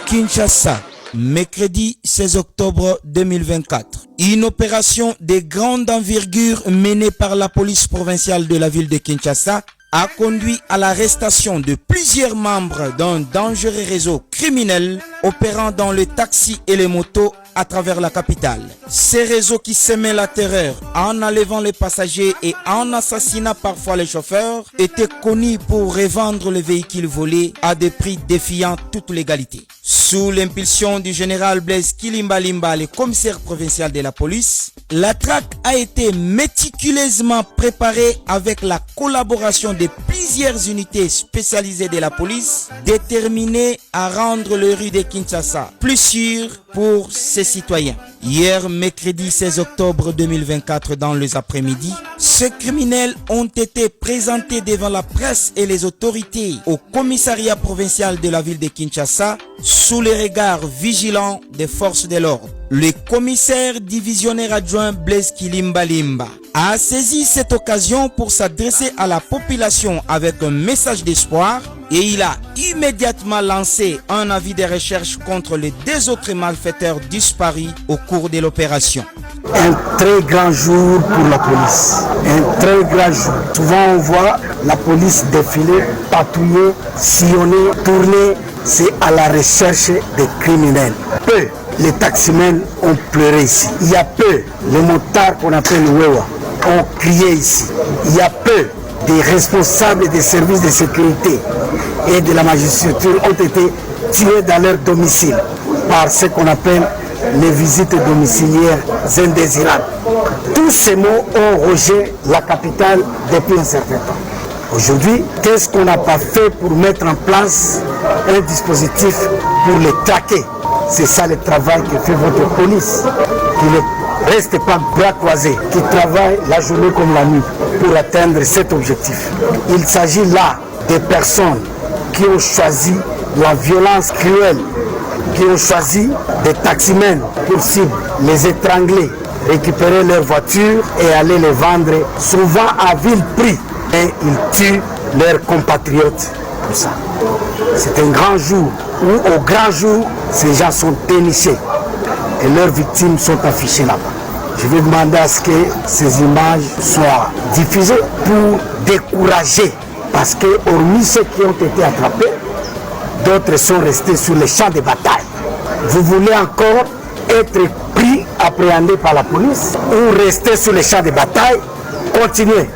Kinshasa, mercredi 16 octobre 2024. Une opération de grande envergure menée par la police provinciale de la ville de Kinshasa a conduit à l'arrestation de plusieurs membres d'un dangereux réseau criminel opérant dans les taxis et les motos à travers la capitale. Ces réseaux qui semaient la terreur en enlevant les passagers et en assassinant parfois les chauffeurs étaient connus pour revendre les véhicules volés à des prix défiant toute légalité. Sous l'impulsion du général Blaise Kilimbalimba, le commissaire provincial de la police, la traque a été méticuleusement préparée avec la collaboration de plusieurs unités spécialisées de la police, déterminées à rendre les rues de Kinshasa plus sûres pour ses citoyens. Hier, mercredi 16 octobre 2024, dans les après-midi, ces criminels ont été présentés devant la presse et les autorités au commissariat provincial de la ville de Kinshasa sous les regards vigilants des forces de l'ordre. Le commissaire divisionnaire adjoint Blaise Kilimbalimba a saisi cette occasion pour s'adresser à la population avec un message d'espoir et il a immédiatement lancé un avis de recherche contre les deux autres malfaiteurs disparus au cours de l'opération. Un très grand jour pour la police, un très grand jour. Souvent on voit la police défiler, patrouiller, sillonner, tourner, c'est à la recherche des criminels. Peu les taximens ont pleuré ici. Il y a peu les motards qu'on appelle Wewa ont crié ici. Il y a peu des responsables des services de sécurité et de la magistrature ont été tués dans leur domicile par ce qu'on appelle les visites domiciliaires indésirables. Tous ces mots ont rongé la capitale depuis un certain temps. Aujourd'hui, qu'est-ce qu'on n'a pas fait pour mettre en place un dispositif pour les traquer? C'est ça le travail que fait votre police, qui ne reste pas bras croisés, qui travaille la journée comme la nuit pour atteindre cet objectif. Il s'agit là des personnes qui ont choisi la violence cruelle, qui ont choisi des taximens pour cible, les étrangler, récupérer leurs voitures et aller les vendre souvent à vil prix. Et ils tuent leurs compatriotes pour ça. C'est un grand jour où au grand jour, ces gens sont dénichés et leurs victimes sont affichées là-bas. Je vais demander à ce que ces images soient diffusées pour décourager, parce que hormis ceux qui ont été attrapés, d'autres sont restés sur les champs de bataille. Vous voulez encore être pris, appréhendé par la police ou rester sur les champs de bataille? Continuez.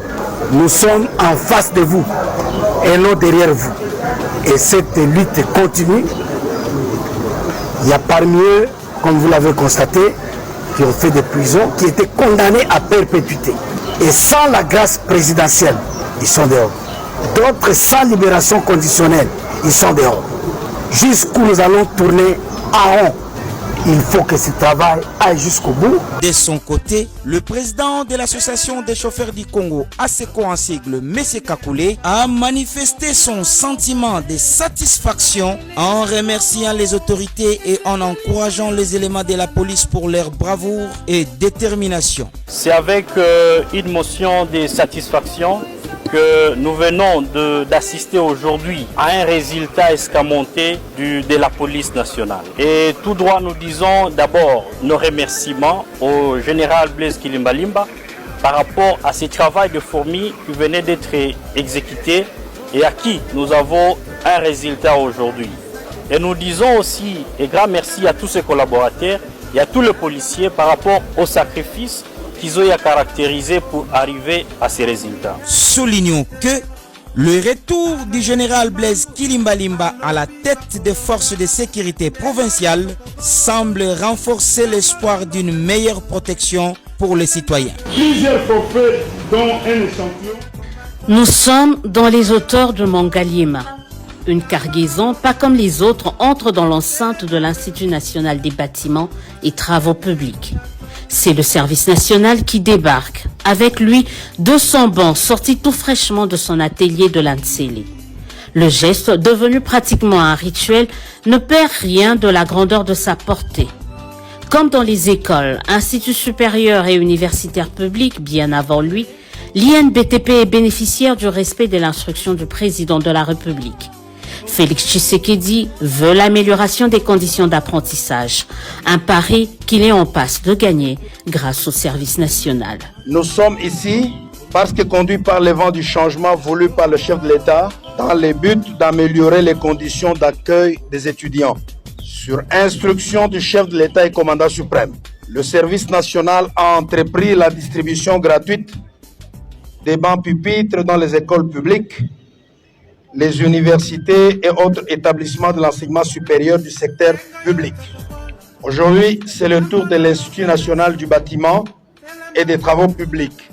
Nous sommes en face de vous et non derrière vous. Et cette lutte continue. Il y a parmi eux, comme vous l'avez constaté, qui ont fait des prisons, qui étaient condamnés à perpétuité. Et sans la grâce présidentielle, ils sont dehors. D'autres sans libération conditionnelle, ils sont dehors. Jusqu'où nous allons tourner à rond. Il faut que ce travail aille jusqu'au bout. De son côté, le président de l'association des chauffeurs du Congo, ASECO en sigle, M. Kakoulé, a manifesté son sentiment de satisfaction en remerciant les autorités et en encourageant les éléments de la police pour leur bravoure et détermination. C'est avec une motion de satisfaction que nous venons d'assister aujourd'hui à un résultat escamoté de la police nationale. Et tout droit, nous disons d'abord nos remerciements au général Blaise Kilimbalimba par rapport à ce travail de fourmi qui venait d'être exécuté et à qui nous avons un résultat aujourd'hui. Et nous disons aussi un grand merci à tous ses collaborateurs et à tous les policiers par rapport au sacrifice qu'ils ont caractérisé pour arriver à ces résultats. Soulignons que le retour du général Blaise Kilimbalimba à la tête des forces de sécurité provinciales semble renforcer l'espoir d'une meilleure protection pour les citoyens. Plusieurs forfaits, dont un échantillon. Nous sommes dans les hauteurs de Mangaliema. Une cargaison, pas comme les autres, entre dans l'enceinte de l'Institut national des bâtiments et travaux publics. C'est le service national qui débarque. Avec lui, 200 bancs sortis tout fraîchement de son atelier de l'Ansele. Le geste, devenu pratiquement un rituel, ne perd rien de la grandeur de sa portée. Comme dans les écoles, instituts supérieurs et universitaires publics, bien avant lui, l'INBTP est bénéficiaire du respect de l'instruction du président de la République. Félix Tshisekedi veut l'amélioration des conditions d'apprentissage, un pari qu'il est en passe de gagner grâce au service national. Nous sommes ici parce que conduits par le vent du changement voulu par le chef de l'État dans le but d'améliorer les conditions d'accueil des étudiants. Sur instruction du chef de l'État et commandant suprême, le service national a entrepris la distribution gratuite des bancs pupitres dans les écoles publiques, les universités et autres établissements de l'enseignement supérieur du secteur public. Aujourd'hui, c'est le tour de l'Institut national du bâtiment et des travaux publics.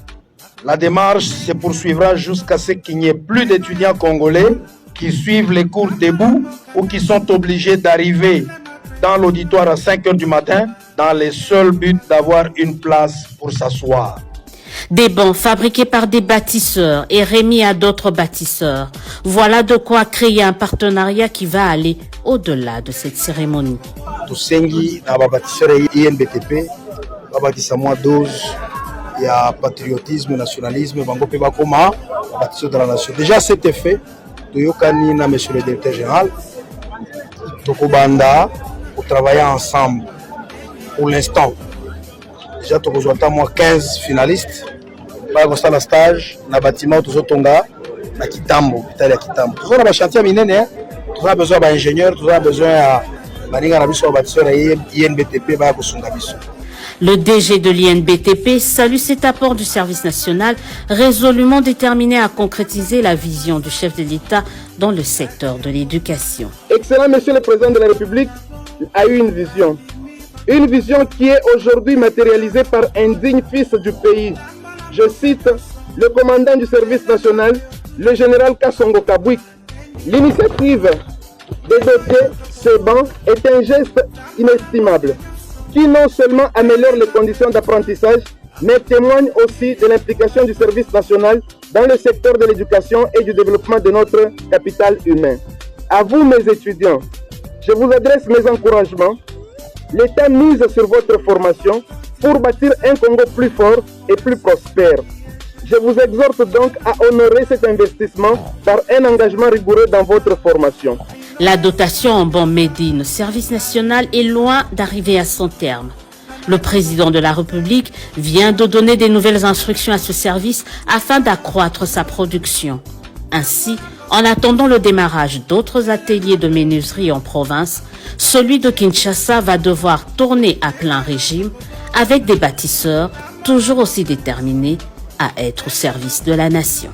La démarche se poursuivra jusqu'à ce qu'il n'y ait plus d'étudiants congolais qui suivent les cours debout ou qui sont obligés d'arriver dans l'auditoire à 5 h du matin dans le seul but d'avoir une place pour s'asseoir. Des bancs fabriqués par des bâtisseurs et remis à d'autres bâtisseurs. Voilà de quoi créer un partenariat qui va aller au-delà de cette cérémonie. Tusengi na bâtisseurs INBTP, babakisa moi dose, il y a patriotisme, nationalisme, bango pe bakoma, bâtisseurs de la nation. Déjà cet effet, toyokani na monsieur le directeur général, tokobanda pour travailler ensemble. Pour l'instant, déjà tokozwa moi 15 finalistes. Ba kosala stage na bâtiment tozotonga na Kitambo, hôpital ya Kitambo. Tozona ba chantier minene, tozona besoin ba ingénieur, tozona besoin ya baninga na biso bâtisseur ya INBTP ba kosunga biso. Le DG de l'INBTP salue cet apport du service national résolument déterminé à concrétiser la vision du chef de l'État dans le secteur de l'éducation. Excellent Monsieur le Président de la République a eu une vision qui est aujourd'hui matérialisée par un digne fils du pays. Je cite le commandant du service national, le général Kassongo Kabwik. L'initiative de doter ces bancs est un geste inestimable qui non seulement améliore les conditions d'apprentissage, mais témoigne aussi de l'implication du service national dans le secteur de l'éducation et du développement de notre capital humain. À vous, mes étudiants, je vous adresse mes encouragements. L'État mise sur votre formation pour bâtir un Congo plus fort et plus prospère. Je vous exhorte donc à honorer cet investissement par un engagement rigoureux dans votre formation. La dotation en bons Médine, service national, est loin d'arriver à son terme. Le président de la République vient de donner des nouvelles instructions à ce service afin d'accroître sa production. Ainsi, en attendant le démarrage d'autres ateliers de menuiserie en province, celui de Kinshasa va devoir tourner à plein régime avec des bâtisseurs toujours aussi déterminés à être au service de la nation.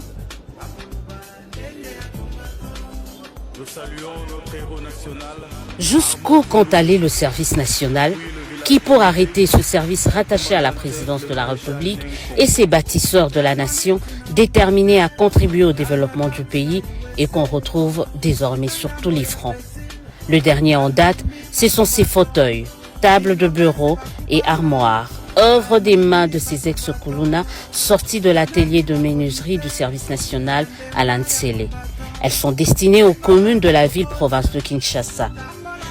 Jusqu'où compte aller le service national qui, pour arrêter ce service rattaché à la présidence de la République et ses bâtisseurs de la nation déterminés à contribuer au développement du pays et qu'on retrouve désormais sur tous les fronts. Le dernier en date, ce sont ces fauteuils, tables de bureau et armoires, œuvre des mains de ces ex-Kuluna sortis de l'atelier de menuiserie du service national à Lantsele. Elles sont destinées aux communes de la ville-province de Kinshasa.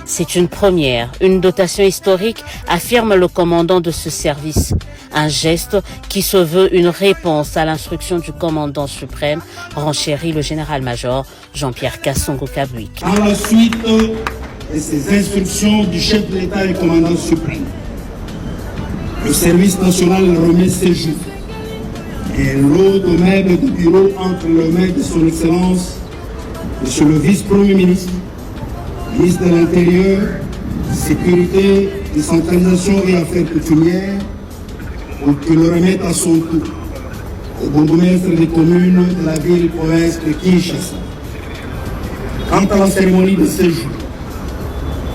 C'est une première, une dotation historique, affirme le commandant de ce service. Un geste qui se veut une réponse à l'instruction du commandant suprême, renchérit le général-major Jean-Pierre Kassongo Kabwik. À la suite de ces instructions du chef de l'État et commandant suprême, le service national remet ses jours et lot de meubles de bureau entre les mains de son Excellence, Monsieur le vice-premier ministre, ministre de l'Intérieur, Sécurité, Décentralisation et Affaires coutumières, pour qu'il le remette à son tour au bourgmestre des communes de la ville-province de Kinshasa. Quant à la cérémonie de séjour,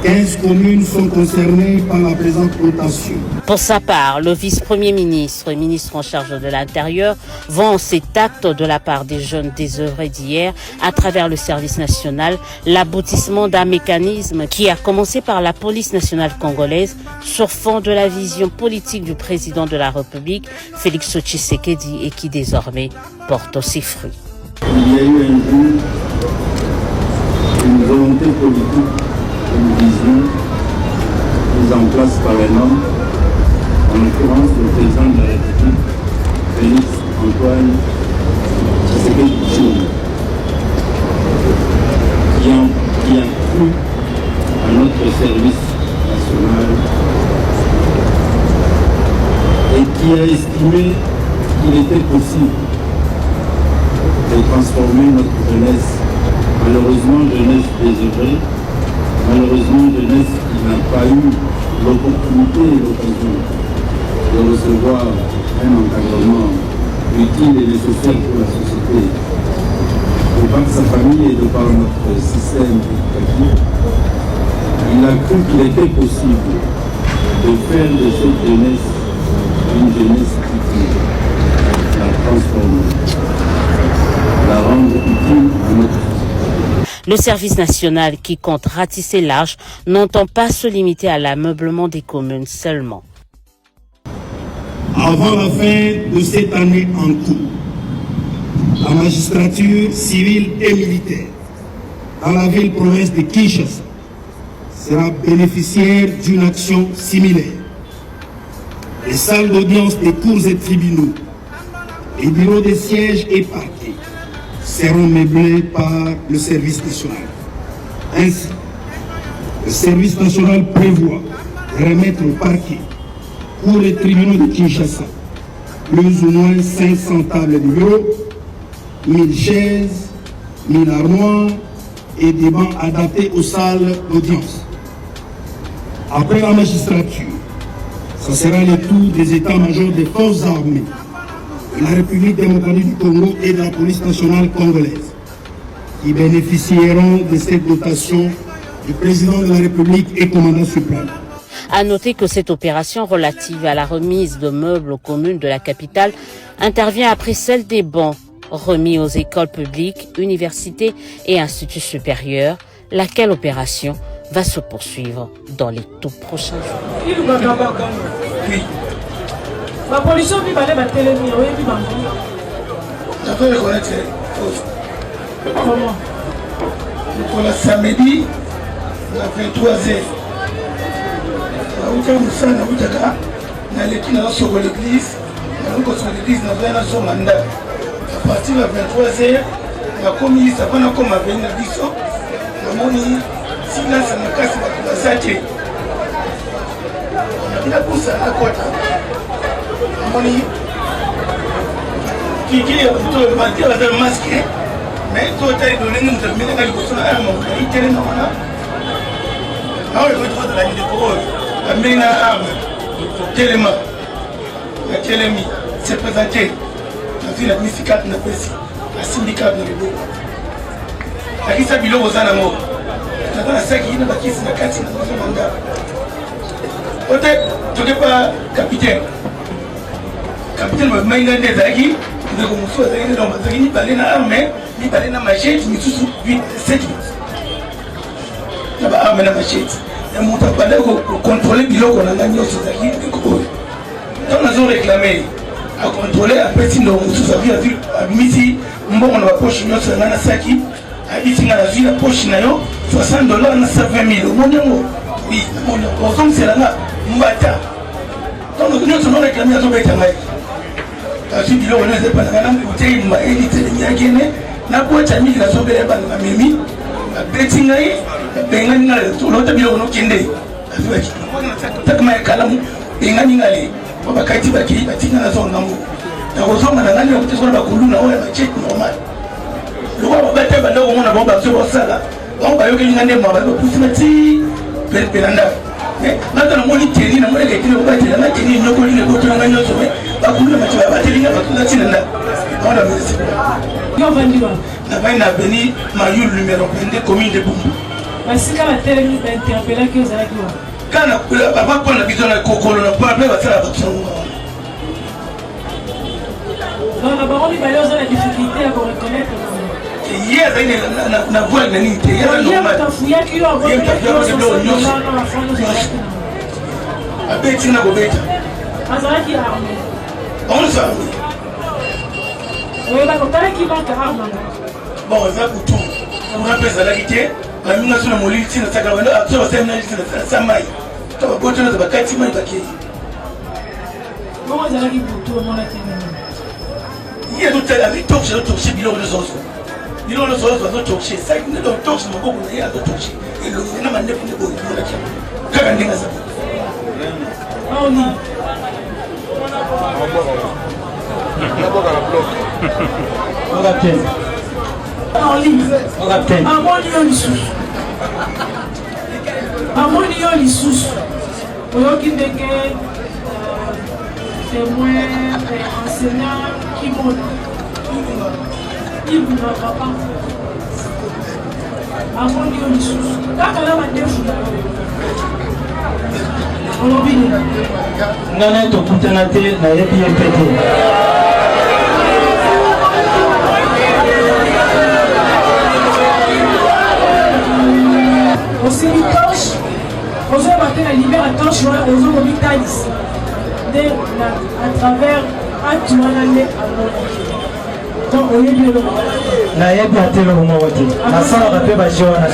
15 communes sont concernées par la présente dotation. Pour sa part, le vice-premier ministre et ministre en charge de l'Intérieur vend cet acte de la part des jeunes désœuvrés d'hier à travers le service national, l'aboutissement d'un mécanisme qui a commencé par la police nationale congolaise sur fond de la vision politique du président de la République, Félix Tshisekedi, et qui désormais porte ses fruits. Il y a eu un jour une volonté politique, une vision mise en place par un homme, en l'occurrence le président de la République, Félix Antoine Tshisekedi, qui en cru à notre service national et qui a estimé qu'il était possible de transformer notre jeunesse, malheureusement jeunesse désœuvrée, malheureusement jeunesse qui n'a pas eu l'opportunité et l'occasion de recevoir un encadrement utile et nécessaire pour la société. De par sa famille et de par notre système éducatif, il a cru qu'il était possible de faire de cette jeunesse une jeunesse utile, la transformer, la rendre utile à notre société. Le service national qui compte ratisser large n'entend pas se limiter à l'ameublement des communes seulement. Avant la fin de cette année en cours, la magistrature civile et militaire dans la ville-province de Kinshasa sera bénéficiaire d'une action similaire. Les salles d'audience des cours et tribunaux, les bureaux de sièges et parquets seront meublés par le service national. Ainsi, le service national prévoit de remettre au parquet pour les tribunaux de Kinshasa plus ou moins 500 tables de bureau, 1000 chaises, 1000 armoires et des bancs adaptés aux salles d'audience. Après la magistrature, ce sera le tour des états-majors des forces armées de la République démocratique du Congo et de la police nationale congolaise qui bénéficieront de cette dotation du président de la République et commandant suprême. À noter que cette opération relative à la remise de meubles aux communes de la capitale intervient après celle des bancs remis aux écoles publiques, universités et instituts supérieurs, laquelle opération va se poursuivre dans les tout prochains jours. La police a comment? Pour la samedi, la 23h. L'église, à partir de 23h, la commission a comme à venir à Bisson, la monnaie, si là ça me casse la salle. Il a poussé à la côte. La monnaie, qui est plutôt le masque, mais tout est donné, nous avons mis la personne à mon il est normal. Alors, il faut de la vie de parole. La mine à arme, Téléma, la Télémi, s'est présenté. La ville administrative n'a pas si, la syndicat de l'État. La qui s'habille aux animaux. La sac qui n'a pas qui s'est la carte dans son mandat. Peut-être, tu n'es pas capitaine. Capitaine, mais maintenant, des aguis, nous avons fait dans ma zone, ni parler dans l'arme, ni parler dans ma machette, ni sous 8, 7 minutes. Il n'y a pas d'arme dans ma machette. Et mon tapalé contrôler le bilan qu'on a gagné aux États-Unis. Quand nous avons réclamé à contrôler, après si nous avons vu à Misi, on a poche nous sur la Saki, à ici dans la ville, la poche nayo, $60, on a 20 000. Oui, on tombe c'est là, Mbata. Donc nous avons réclamé à Zobé Tamaï. La suite du lot, on ne sait pas, on a une élite de Niagene, n'a pas été mis la Zobé à Mimi. Betting benga l'autre bilo no kende takma kalamu benga ngale baba kaiti baki batinga na zona ngo na kozonga na ngani okutsola bakuluna oya ba check normal lo baba bate ba ndo mona bomba so sala bomba yoke ngane maba ba pusina ti belanda na tana moni teni na mole ketini ba teni na teni nyoko ni ko tona nganyo so bakuluna machi ba teni na batula tinanda ona mesi yo vandiwa na baina beni mayul numéro 22 commune de Bumbu. Parce que la télé nous a interpellé que vous avez dit. Quand la papa prend la vision de Kokolo, on peut appeler la option. Donc la baronne il va y avoir la difficulté à reconnaître. Hier, il y a voix de l'unité. Hier, il y a un fouillard qui a envoyé la a Bettina Gobeta. Azaraki a armé. On s'est armé. Oui, bah, qui manque arme. Bon, on va pour tout. On a besoin de la guitare. La minga suna moliti na saka wanda a tsawa sai na liti na samai to ba goto na bakati mai bake comment ça qui pour tout le monde a tenu il y a tout à la victoire je retrouve chez bilo de zozo Il a le soir de toucher, ça ne doit pas toucher, il a touché. Il le fait, n'a pas de boule. à travers na yebi atelo mo wote na sala ba pe ba jona